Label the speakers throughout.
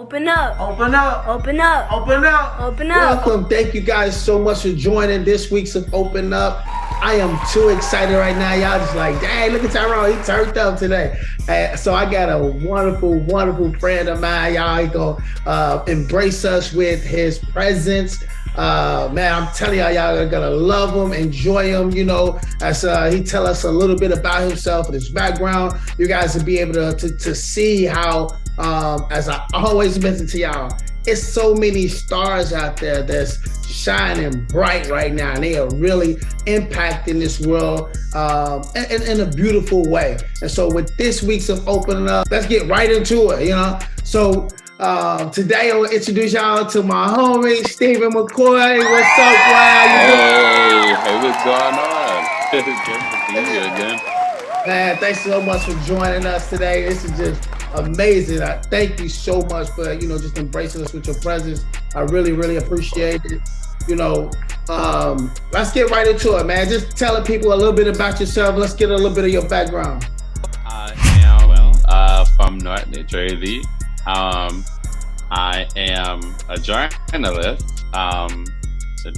Speaker 1: Open up.
Speaker 2: Open up.
Speaker 1: Open up.
Speaker 2: Open up.
Speaker 1: Open up.
Speaker 3: Welcome. Thank you guys so much for joining this week's of Open Up. I am too excited right now. Y'all just like, dang, look at Tyrone. He turned up today. So I got a wonderful, wonderful friend of mine. Y'all, he gonna embrace us with his presence. Man, I'm telling y'all are gonna love him, enjoy him, you know, as he tell us a little bit about himself and his background. You guys will be able to see how, as I always mention to y'all, it's so many stars out there that's shining bright right now, and they are really impacting this world in a beautiful way. And so with this week's of Opening Up, let's get right into it, you know. So today I will introduce y'all to my homie, Stephen McCoy. What's up, boy?
Speaker 4: Hey, what's going on? Good to see you again.
Speaker 3: Man, thanks so much for joining us today. This is just amazing. I thank you so much for, you know, just embracing us with your presence. I really, really appreciate it. You know, let's get right into it, man. Just telling people a little bit about yourself. Let's get a little bit of your background.
Speaker 4: I am from North New Jersey. I am a journalist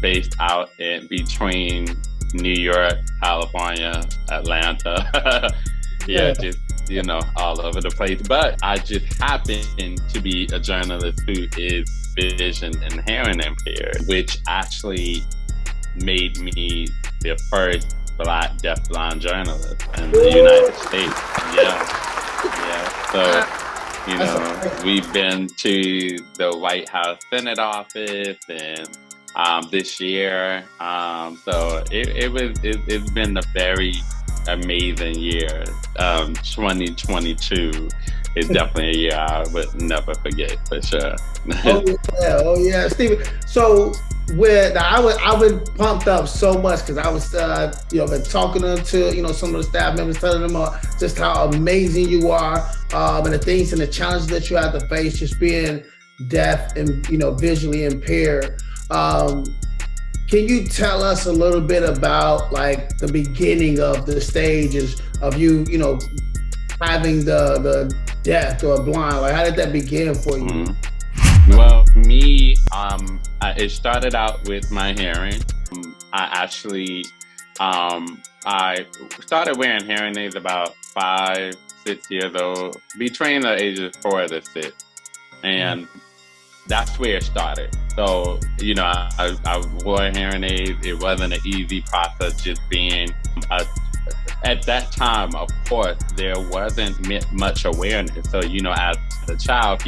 Speaker 4: based out in between New York, California, Atlanta. Yeah, just, you know, all over the place. But I just happen to be a journalist who is vision and hearing impaired, which actually made me the first Black deafblind journalist in the United States. Yeah. So, you know, we've been to the White House Senate office and this year. So it's been a very amazing year. 2022 is definitely a year I would never forget, for sure.
Speaker 3: Oh yeah, Stephen. So I was pumped up so much because I was you know, been talking to, you know, some of the staff members, telling them just how amazing you are, and the things and the challenges that you have to face just being deaf and, you know, visually impaired. Can you tell us a little bit about like the beginning of the stages of you, you know, having the deaf or blind? Like, how did that begin for you?
Speaker 4: Mm-hmm. Well, for me, it started out with my hearing. I actually, I started wearing hearing aids about 5, 6 years old, between the ages 4 to 6, and that's where it started. So, you know, I wore hearing aids. It wasn't an easy process just being at that time, of course, there wasn't much awareness. So, you know, as a child,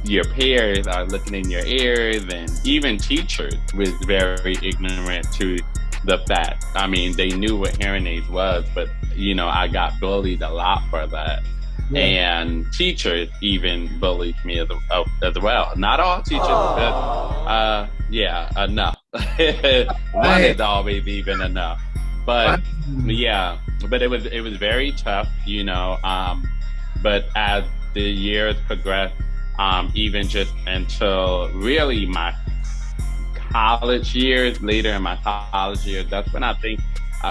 Speaker 4: your peers are looking in your ears, and even teachers was very ignorant to the fact. I mean, they knew what hearing aids was, but, you know, I got bullied a lot for that. Yeah. And teachers even bullied me as well. Not all teachers, but yeah, enough. One is always even enough. But yeah, but it was very tough, you know. But as the years progressed, even just until really my college years, later in my college years, that's when I think,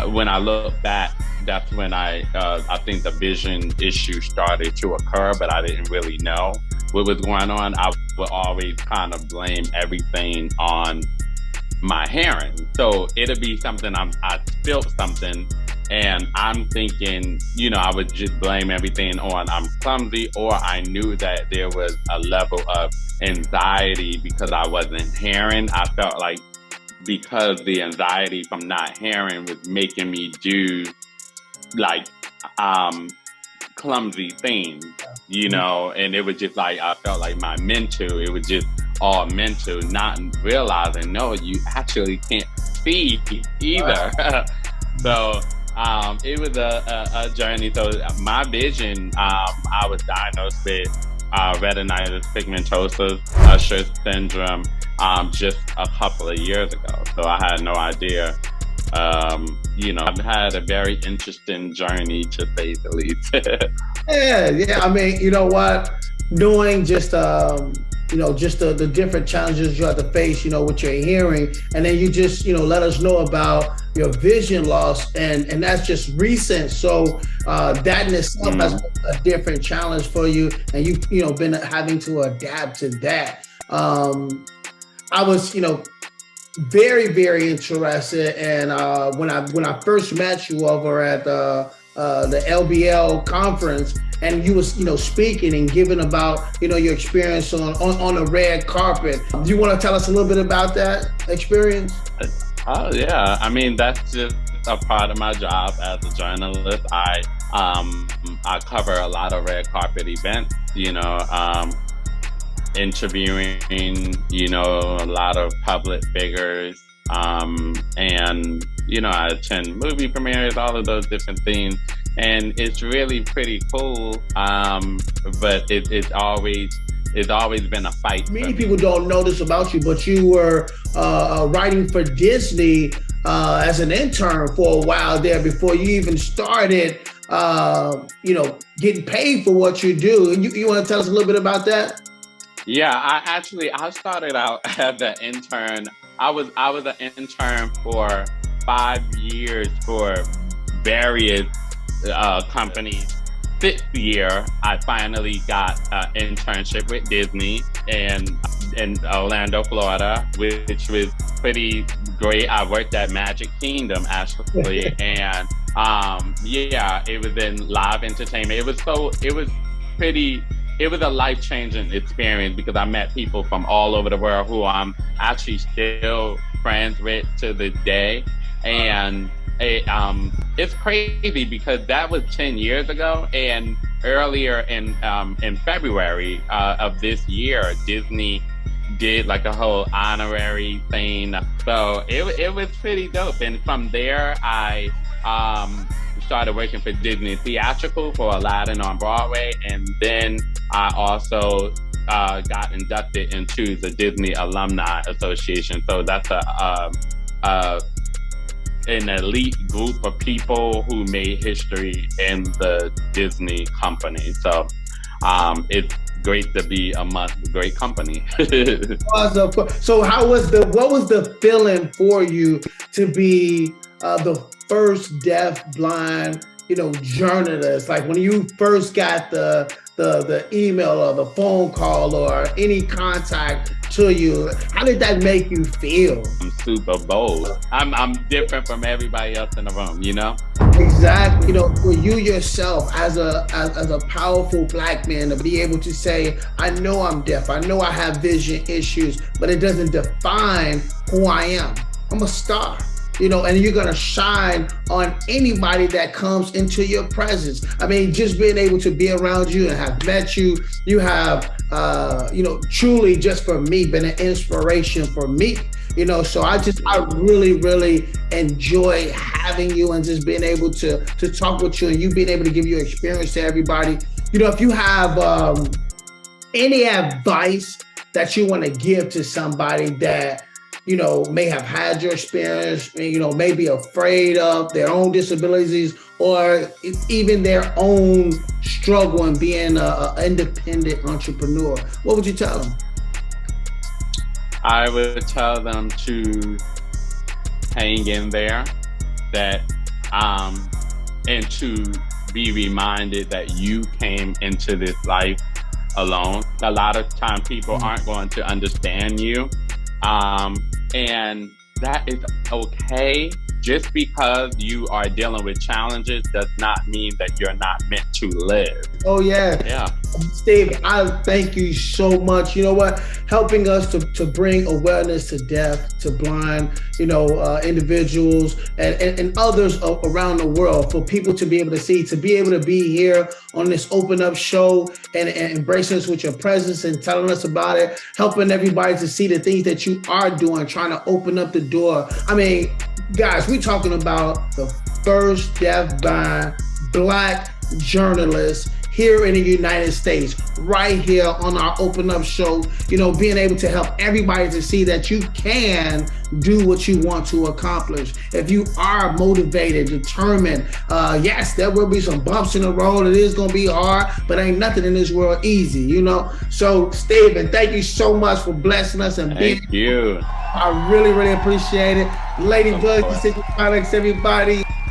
Speaker 4: when I look back, that's when I think the vision issue started to occur, but I didn't really know what was going on. I would always kind of blame everything on my hearing. So it'll be something, I felt something, and I'm thinking, you know, I would just blame everything on I'm clumsy, or I knew that there was a level of anxiety because I wasn't hearing. I felt like because the anxiety from not hearing was making me do like clumsy things, you know, and it was just like, I felt like my mental, it was just all mental, not realizing, no, you actually can't see either. So it was a journey. So my vision, I was diagnosed with retinitis pigmentosa, Usher syndrome, just a couple of years ago. So I had no idea. You know, I've had a very interesting journey, to say the least.
Speaker 3: Yeah. I mean, you know what? Doing just just the different challenges you have to face, with your hearing. And then you just, let us know about your vision loss. And that's just recent. So that in itself has been a different challenge for you. And you've been having to adapt to that. I was, very, very interested. And when I first met you over at the LBL conference, and you was, speaking and giving about, your experience on the red carpet. Do you want to tell us a little bit about that experience?
Speaker 4: Oh yeah, I mean that's just a part of my job as a journalist. I cover a lot of red carpet events. Interviewing, a lot of public figures, and I attend movie premieres, all of those different things, and it's really pretty cool. But it's always been a fight.
Speaker 3: Many people don't know this about you, but you were writing for Disney as an intern for a while there before you even started, getting paid for what you do. And you want to tell us a little bit about that?
Speaker 4: Yeah, I started out as an intern. I was an intern for 5 years for various companies. 6th year, I finally got an internship with Disney in Orlando, Florida, which was pretty great. I worked at Magic Kingdom actually, and it was in live entertainment. It was a life-changing experience because I met people from all over the world who I'm actually still friends with to this day. And it's crazy because that was 10 years ago. And earlier in February of this year, Disney did like a whole honorary thing. So it was pretty dope. And from there, I started working for Disney Theatrical for Aladdin on Broadway, and then I also got inducted into the Disney Alumni Association. So that's an elite group of people who made history in the Disney company. So it's great to be among a great company.
Speaker 3: So what was the feeling for you to be the first deaf blind journalist? Like when you first got the email or the phone call or any contact to you, how did that make you feel?
Speaker 4: I'm super bold. I'm different from everybody else in the room,
Speaker 3: Exactly. For you yourself as a powerful Black man to be able to say, I know I'm deaf, I know I have vision issues, but it doesn't define who I am. I'm a star. And you're going to shine on anybody that comes into your presence. I mean, just being able to be around you and have met you, you have, truly just for me, been an inspiration for me. So I really, really enjoy having you and just being able to talk with you and you being able to give your experience to everybody. If you have any advice that you want to give to somebody that, may have had your experience, may be afraid of their own disabilities or even their own struggle in being an independent entrepreneur, what would you tell them?
Speaker 4: I would tell them to hang in there, and to be reminded that you came into this life alone. A lot of time people aren't going to understand you. And that is okay. Just because you are dealing with challenges does not mean that you're not meant to live.
Speaker 3: Oh yeah.
Speaker 4: Yeah.
Speaker 3: Steve, I thank you so much. You know what? Helping us to bring awareness to deaf, to blind, individuals and others around the world, for people to be able to see, to be able to be here on this Open Up show and embracing us with your presence and telling us about it, helping everybody to see the things that you are doing, trying to open up the door. I mean, guys, we're talking about the first deaf blind Black journalist here in the United States, right here on our Open Up show, being able to help everybody to see that you can do what you want to accomplish. If you are motivated, determined, yes, there will be some bumps in the road. It is going to be hard, but ain't nothing in this world easy, So, Stephen, thank you so much for blessing us and being
Speaker 4: here.
Speaker 3: I really, really appreciate it. Ladybug, City Products, everybody.